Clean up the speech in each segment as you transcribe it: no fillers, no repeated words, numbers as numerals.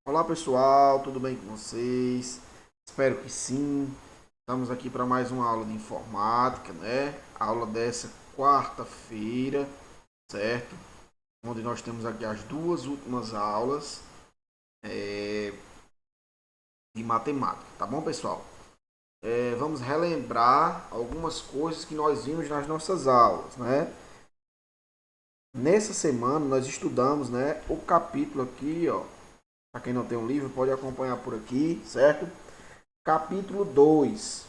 Olá pessoal, tudo bem com vocês? Espero que sim. Estamos aqui para mais uma aula de informática, né? Aula dessa quarta-feira, certo? Onde nós temos aqui as duas últimas aulas de matemática, tá bom, pessoal? Vamos relembrar algumas coisas que nós vimos nas nossas aulas, né? Nessa semana nós estudamos, né, o capítulo aqui, ó. Para quem não tem um livro, pode acompanhar por aqui, certo? Capítulo 2: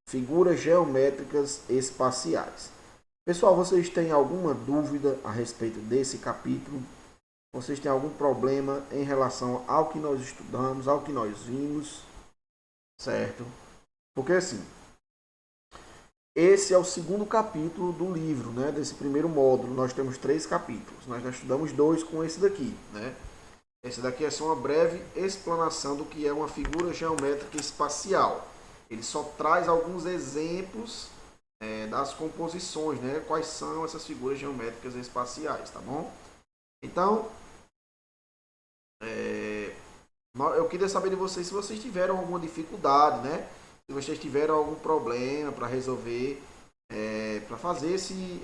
Figuras geométricas espaciais. Pessoal, vocês têm alguma dúvida a respeito desse capítulo? Vocês têm algum problema em relação ao que nós estudamos, ao que nós vimos? Certo? Porque assim, esse é o segundo capítulo do livro, né? Desse primeiro módulo. Nós temos 3 capítulos. Nós já estudamos 2 com esse daqui, né? Esse daqui é só uma breve explanação do que é uma figura geométrica espacial. Ele só traz alguns exemplos das composições, né? Quais são essas figuras geométricas espaciais, tá bom? Então, eu queria saber de vocês se vocês tiveram alguma dificuldade, né? Se vocês tiveram algum problema para resolver, para fazer esse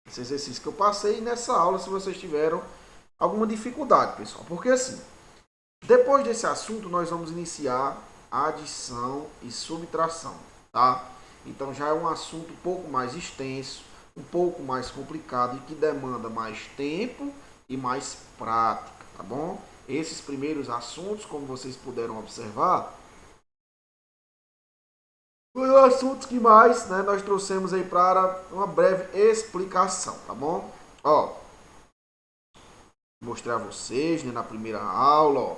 exercício que eu passei nessa aula, se vocês tiveram alguma dificuldade, pessoal. Porque assim, depois desse assunto, nós vamos iniciar a adição e subtração, tá? Então já é um assunto um pouco mais extenso, um pouco mais complicado e que demanda mais tempo e mais prática, tá bom? Esses primeiros assuntos, como vocês puderam observar, foram os assuntos que mais, né, nós trouxemos aí para uma breve explicação, tá bom? Ó, mostrar a vocês, né, na primeira aula, ó,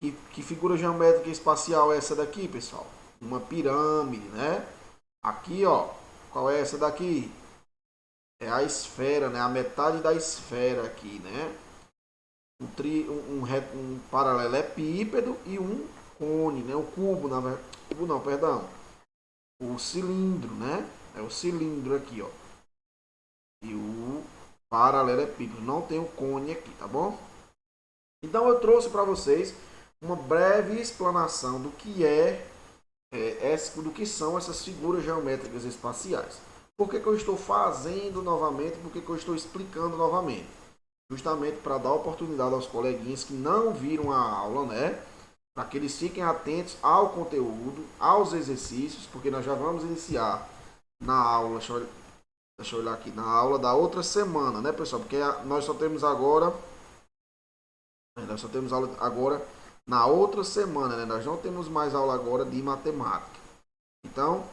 que figura geométrica espacial é essa daqui, pessoal? Uma pirâmide, né? Aqui, ó, qual é essa daqui? É a esfera, né? A metade da esfera aqui, né? Um paralelepípedo e um cone, né? O cubo, na verdade. Cubo não, perdão. O cilindro, né? É o cilindro aqui, ó. E o paralelepípedo. Não tem o cone aqui, tá bom? Então eu trouxe para vocês uma breve explanação do que são essas figuras geométricas espaciais. Por que eu estou fazendo novamente? Por que eu estou explicando novamente? Justamente para dar oportunidade aos coleguinhas que não viram a aula, né? Para que eles fiquem atentos ao conteúdo, aos exercícios, porque nós já vamos iniciar na aula, deixa eu olhar aqui, na aula da outra semana, né, pessoal? Porque nós só temos aula agora na outra semana, né? Nós não temos mais aula agora de matemática. Então,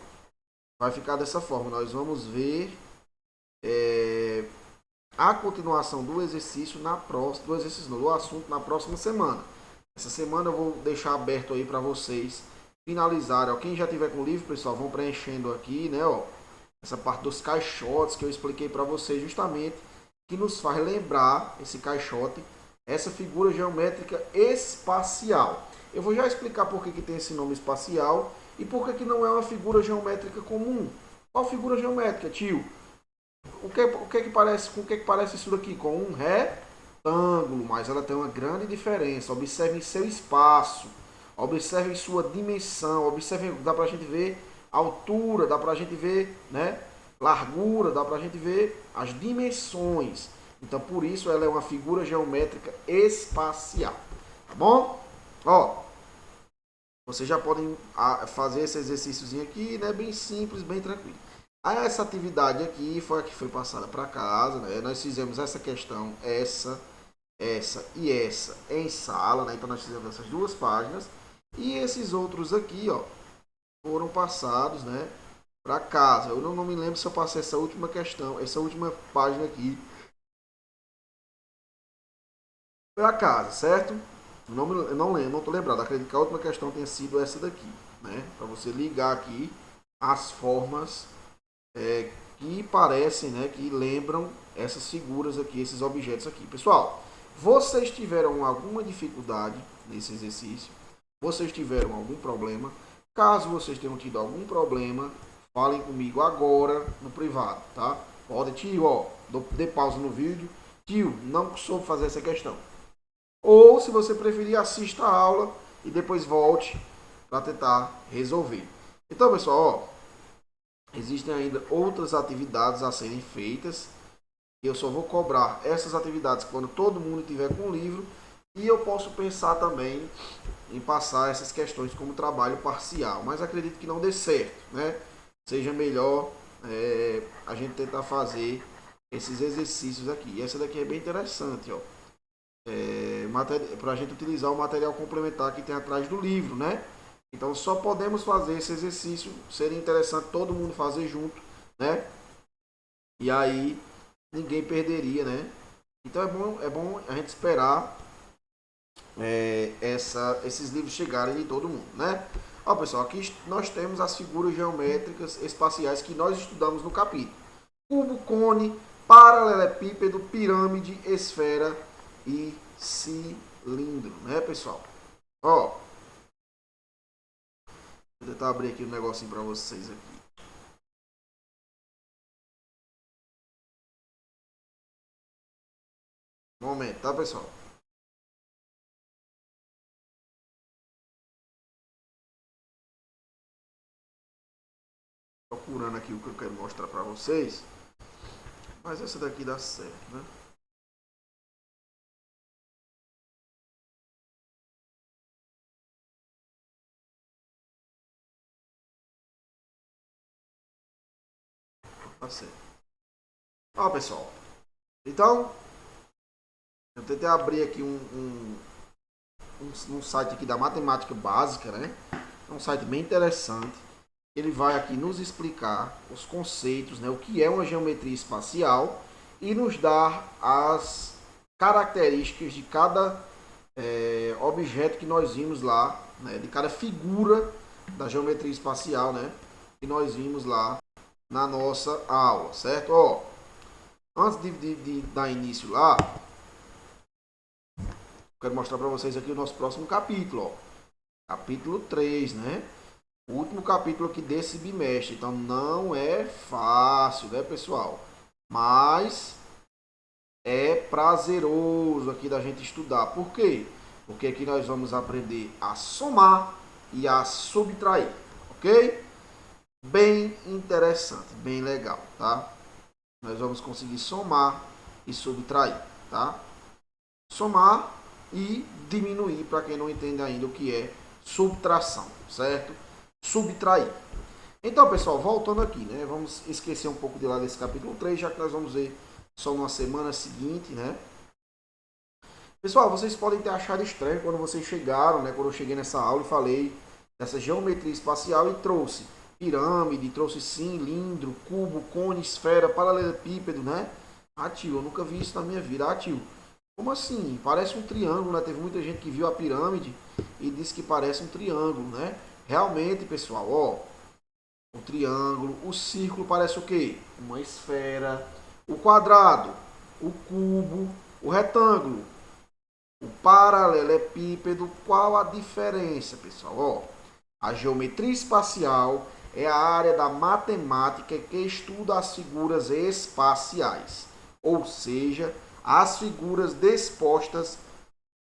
vai ficar dessa forma. Nós vamos ver a continuação do exercício do assunto na próxima semana. Essa semana eu vou deixar aberto aí para vocês finalizarem. Ó, quem já tiver com o livro, pessoal, vão preenchendo aqui, né? Ó, essa parte dos caixotes que eu expliquei para vocês justamente, que nos faz lembrar esse caixote, essa figura geométrica espacial. Eu vou já explicar por que tem esse nome espacial e por que não é uma figura geométrica comum. Qual figura geométrica, tio? Com o que parece isso daqui? Com um retângulo, mas ela tem uma grande diferença. Observe seu espaço, observe sua dimensão, observe, dá pra gente ver a altura, dá pra gente ver, né, largura, dá pra gente ver as dimensões. Então, por isso ela é uma figura geométrica espacial, tá bom? Ó, vocês já podem fazer esse exercíciozinho aqui, né, bem simples, bem tranquilo. Essa atividade aqui foi a que foi passada para casa, né? Nós fizemos essa questão, essa e essa em sala, né? Então nós fizemos essas 2 páginas e esses outros aqui, ó, foram passados, né, para casa. Eu não me lembro se eu passei essa última questão, essa última página aqui para casa, certo? Eu não lembro, não estou lembrado. Acredito que a última questão tenha sido essa daqui, né? Para você ligar aqui as formas que parecem, né, que lembram essas figuras aqui, esses objetos aqui. Pessoal, vocês tiveram alguma dificuldade nesse exercício? Vocês tiveram algum problema? Caso vocês tenham tido algum problema, falem comigo agora no privado, tá? Pode, tio, ó, dê pausa no vídeo. Tio, não soube fazer essa questão. Ou, se você preferir, assista a aula e depois volte para tentar resolver. Então, pessoal, ó, existem ainda outras atividades a serem feitas. Eu só vou cobrar essas atividades quando todo mundo tiver com o livro. E eu posso pensar também em passar essas questões como trabalho parcial. Mas acredito que não dê certo, né? Seja melhor a gente tentar fazer esses exercícios aqui. E essa daqui é bem interessante, ó. Para a gente utilizar o material complementar que tem atrás do livro, né? Então só podemos fazer esse exercício, seria interessante todo mundo fazer junto, né? E aí ninguém perderia, né? Então é bom a gente esperar esses livros chegarem de todo mundo, né? Ó, pessoal, aqui nós temos as figuras geométricas espaciais que nós estudamos no capítulo: cubo, cone, paralelepípedo, pirâmide, esfera e cilindro, né, pessoal? Ó, vou tentar abrir aqui um negocinho para vocês aqui. Um momento, tá, pessoal? Procurando aqui o que eu quero mostrar para vocês. Mas essa daqui dá certo, né? Tá certo. Ó, pessoal. Então, eu tentei abrir aqui um site aqui da matemática básica, né? É um site bem interessante. Ele vai aqui nos explicar os conceitos, né? O que é uma geometria espacial e nos dar as características de cada objeto que nós vimos lá, né? De cada figura da geometria espacial, né? Que nós vimos lá na nossa aula, certo? Ó, antes de dar início lá, quero mostrar para vocês aqui o nosso próximo capítulo, ó. Capítulo 3, né? O último capítulo aqui desse bimestre. Então não é fácil, né, pessoal? Mas é prazeroso aqui da gente estudar. Por quê? Porque aqui nós vamos aprender a somar e a subtrair, ok? Bem interessante, bem legal, tá? Nós vamos conseguir somar e subtrair, tá? Somar e diminuir, para quem não entende ainda o que é subtração, certo? Subtrair. Então, pessoal, voltando aqui, né? Vamos esquecer um pouco de lá desse capítulo 3, já que nós vamos ver só na semana seguinte, né? Pessoal, vocês podem ter achado estranho quando vocês chegaram, né? Quando eu cheguei nessa aula e falei dessa geometria espacial e trouxe pirâmide, trouxe cilindro, cubo, cone, esfera, paralelepípedo, né? Ah, tio, eu nunca vi isso na minha vida. Ah, tio, como assim? Parece um triângulo, né? Teve muita gente que viu a pirâmide e disse que parece um triângulo, né? Realmente, pessoal, ó, o triângulo, o círculo parece o quê? Uma esfera. O quadrado, o cubo, o retângulo, o paralelepípedo. Qual a diferença, pessoal? Ó, a geometria espacial é a área da matemática que estuda as figuras espaciais, ou seja, as figuras dispostas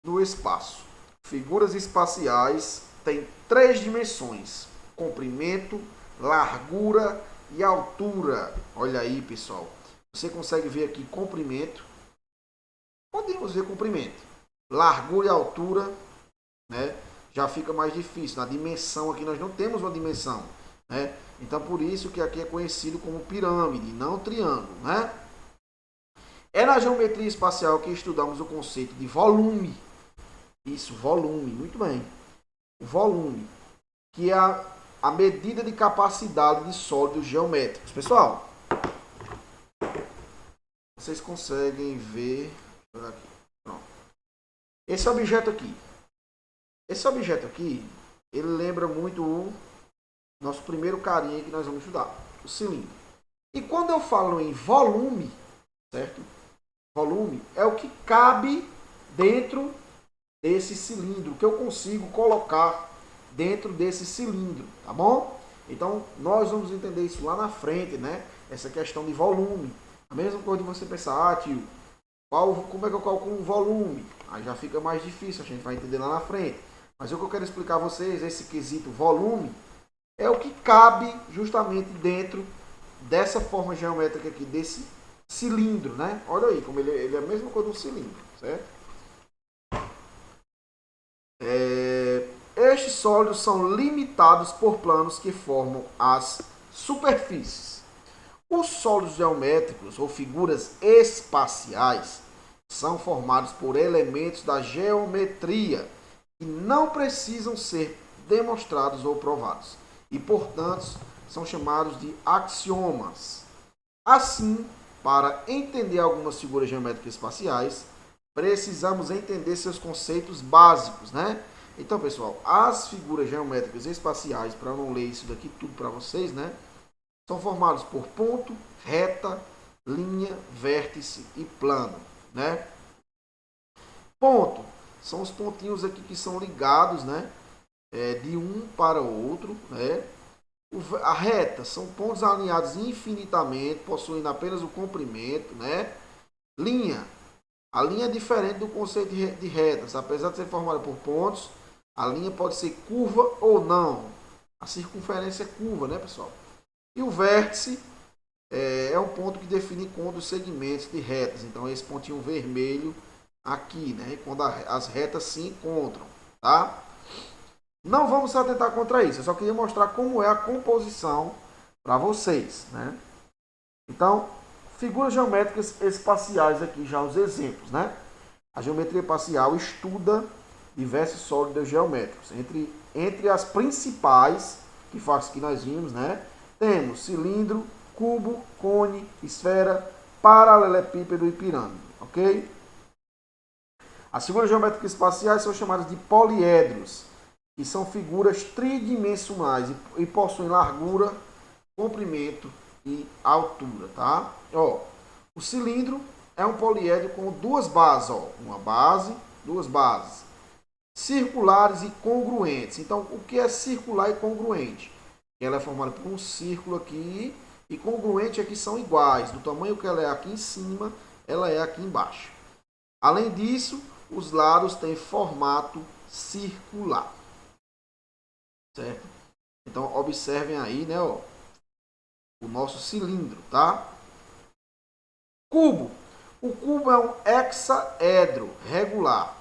no espaço. Figuras espaciais têm três dimensões: comprimento, largura e altura. Olha aí, pessoal. Você consegue ver aqui comprimento. Podemos ver comprimento. Largura e altura, né? Já fica mais difícil. Na dimensão aqui nós não temos uma dimensão, né? Então por isso que aqui é conhecido como pirâmide, não triângulo, né? É na geometria espacial que estudamos o conceito de volume. Isso, volume, muito bem. O volume, que é a medida de capacidade de sólidos geométricos. Pessoal, vocês conseguem ver aqui. Pronto. Esse objeto aqui, ele lembra muito o nosso primeiro carinha que nós vamos estudar, o cilindro. E quando eu falo em volume, certo? Volume é o que cabe dentro desse cilindro, que eu consigo colocar dentro desse cilindro, tá bom? Então, nós vamos entender isso lá na frente, né? Essa questão de volume. A mesma coisa de você pensar, ah, tio, como é que eu calculo o volume? Aí já fica mais difícil, a gente vai entender lá na frente. Mas o que eu quero explicar a vocês, esse quesito volume, é o que cabe justamente dentro dessa forma geométrica aqui, desse cilindro, né? Olha aí, como ele é a mesma coisa do cilindro, certo? Estes sólidos são limitados por planos que formam as superfícies. Os sólidos geométricos ou figuras espaciais são formados por elementos da geometria que não precisam ser demonstrados ou provados e, portanto, são chamados de axiomas. Assim, para entender algumas figuras geométricas espaciais, precisamos entender seus conceitos básicos, né? Então, pessoal, as figuras geométricas espaciais, para não ler isso daqui tudo para vocês, né? São formados por ponto, reta, linha, vértice e plano, né? Ponto são os pontinhos aqui que são ligados, né? De um para o outro, né? A reta são pontos alinhados infinitamente, possuindo apenas o comprimento, né? Linha. A linha é diferente do conceito de retas. Apesar de ser formada por pontos, a linha pode ser curva ou não. A circunferência é curva, né, pessoal? E o vértice é um ponto que define quando os segmentos de retas. Então, esse pontinho vermelho aqui, né? Quando as retas se encontram, tá? Não vamos se atentar contra isso. Eu só queria mostrar como é a composição para vocês, né? Então, figuras geométricas espaciais aqui já os exemplos, né? A geometria parcial estuda diversos sólidos geométricos. Entre as principais, que nós vimos, né? Temos cilindro, cubo, cone, esfera, paralelepípedo e pirâmide, ok? As figuras geométricas espaciais são chamadas de poliedros, que são figuras tridimensionais e possuem largura, comprimento e altura, tá? Ó, o cilindro é um poliedro com duas bases, ó, uma base, duas bases, circulares e congruentes. Então, o que é circular e congruente? Ela é formada por um círculo aqui e congruente aqui são iguais, do tamanho que ela é aqui em cima, ela é aqui embaixo. Além disso, os lados têm formato circular, certo? Então, observem aí, né, ó, o nosso cilindro, tá? Cubo. O cubo é um hexaedro regular.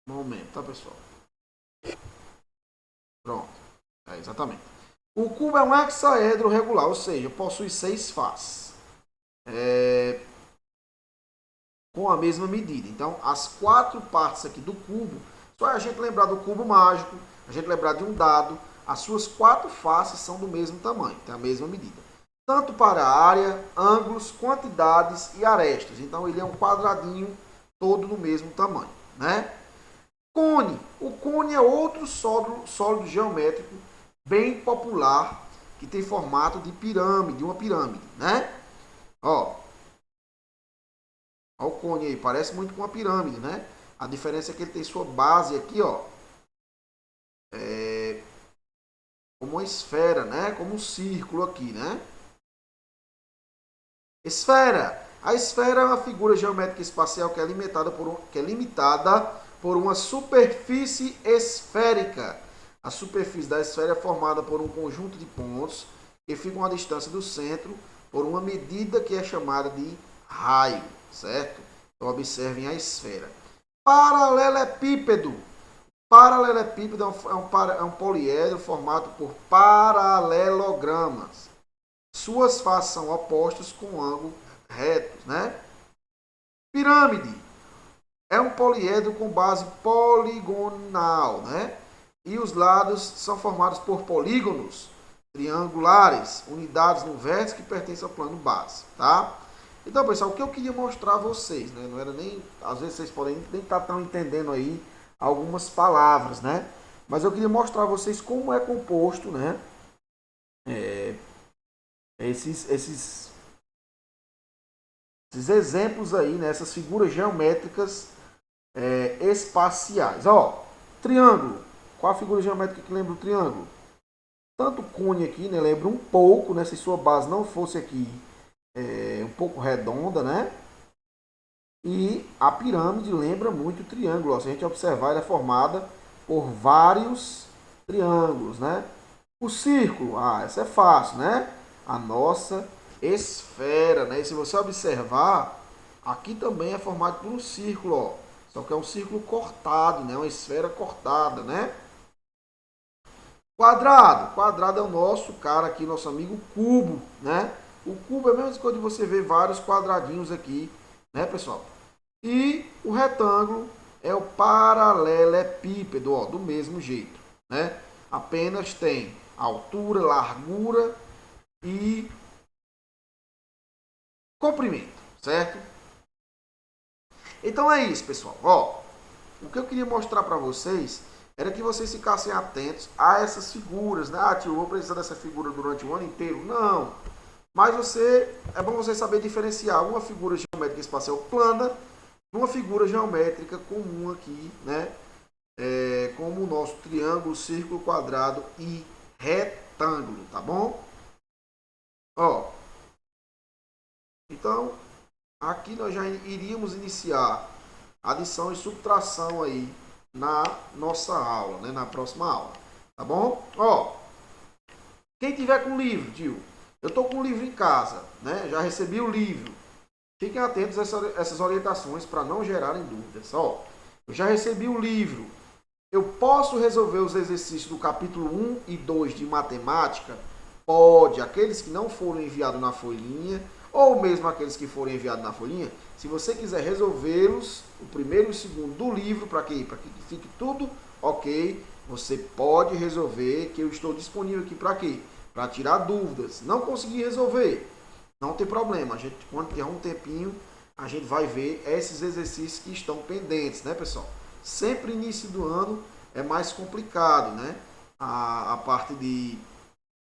Um momento, tá, pessoal? Pronto. Exatamente. O cubo é um hexaedro regular, ou seja, possui 6 faces. Com a mesma medida. Então, as 4 partes aqui do cubo, só a gente lembrar do cubo mágico, a gente lembrar de um dado, as suas 4 faces são do mesmo tamanho, tem a mesma medida. Tanto para área, ângulos, quantidades e arestas. Então, ele é um quadradinho todo do mesmo tamanho, né? Cone. O cone é outro sólido geométrico bem popular que tem formato de pirâmide, uma pirâmide, né? Ó, o cone aí, parece muito com uma pirâmide, né? A diferença é que ele tem sua base aqui, ó, como uma esfera, né? Como um círculo aqui, né? Esfera. A esfera é uma figura geométrica espacial que é limitada por uma superfície esférica. A superfície da esfera é formada por um conjunto de pontos que ficam à distância do centro por uma medida que é chamada de raio, certo? Então, observem a esfera. Paralelepípedo. Paralelepípedo é um poliedro formado por paralelogramas. Suas faces são opostas com ângulo retos, né? Pirâmide é um poliedro com base poligonal, né? E os lados são formados por polígonos triangulares, unidades no vértice que pertencem ao plano base, tá? Então, pessoal, o que eu queria mostrar a vocês, né? Não era nem, às vezes vocês podem nem estar tão entendendo aí algumas palavras, né? Mas eu queria mostrar a vocês como é composto, né? Esses exemplos aí, né? Essas figuras geométricas espaciais. Ó, triângulo. Qual a figura geométrica que lembra o triângulo? Tanto o cone aqui, né? Lembra um pouco, né? Se sua base não fosse aqui um pouco redonda, né? E a pirâmide lembra muito o triângulo. Ó. Se a gente observar, ela é formada por vários triângulos, né? O círculo, essa é fácil, né? A nossa esfera, né? E se você observar, aqui também é formado por um círculo, ó. Só que é um círculo cortado, né? Uma esfera cortada, né? Quadrado. Quadrado é o nosso cara aqui, nosso amigo cubo, né? O cubo é a mesma coisa de você ver vários quadradinhos aqui, né, pessoal? E o retângulo é o paralelepípedo, ó, do mesmo jeito, né? Apenas tem altura, largura e comprimento, certo? Então é isso, pessoal. Ó, o que eu queria mostrar para vocês era que vocês ficassem atentos a essas figuras, né? Ah, tio, eu vou precisar dessa figura durante o ano inteiro? Não. Mas é bom você saber diferenciar uma figura geométrica espacial plana de uma figura geométrica comum aqui, né? Como o nosso triângulo, círculo, quadrado e retângulo, tá bom? Ó, então, aqui nós já iríamos iniciar adição e subtração aí na nossa aula, né? Na próxima aula, tá bom? Ó, quem tiver com livro, tio, eu tô com o livro em casa, né? Já recebi o livro. Fiquem atentos a essas orientações para não gerarem dúvidas. Ó, eu já recebi o livro. Eu posso resolver os exercícios do capítulo 1 e 2 de matemática? Pode. Aqueles que não foram enviados na folhinha, ou mesmo aqueles que foram enviados na folhinha, se você quiser resolvê-los, o primeiro e o segundo do livro, para quê? Para que fique tudo ok, você pode resolver, que eu estou disponível aqui para quê? Para tirar dúvidas. Não consegui resolver, não tem problema. A gente, quando tiver um tempinho, a gente vai ver esses exercícios que estão pendentes, né, pessoal? Sempre início do ano é mais complicado, né? A parte de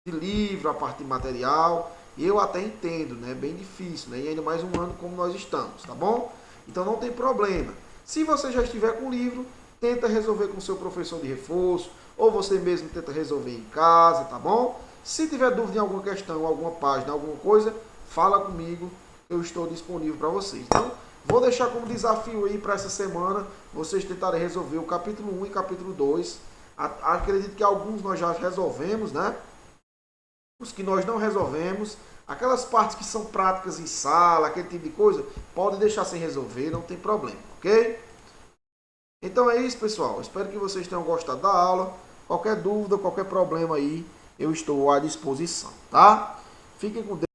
livro, a parte de material, eu até entendo, né? Bem difícil, né? E ainda mais um ano como nós estamos, tá bom? Então não tem problema. Se você já estiver com o livro, tenta resolver com o seu professor de reforço, ou você mesmo tenta resolver em casa, tá bom? Se tiver dúvida em alguma questão, alguma página, alguma coisa, fala comigo, eu estou disponível para vocês. Então, vou deixar como desafio aí para essa semana vocês tentarem resolver o capítulo 1 e capítulo 2. Acredito que alguns nós já resolvemos, né? Os que nós não resolvemos, aquelas partes que são práticas em sala, aquele tipo de coisa, pode deixar sem resolver, não tem problema, ok? Então é isso, pessoal. Espero que vocês tenham gostado da aula. Qualquer dúvida, qualquer problema aí, eu estou à disposição, tá? Fiquem com Deus.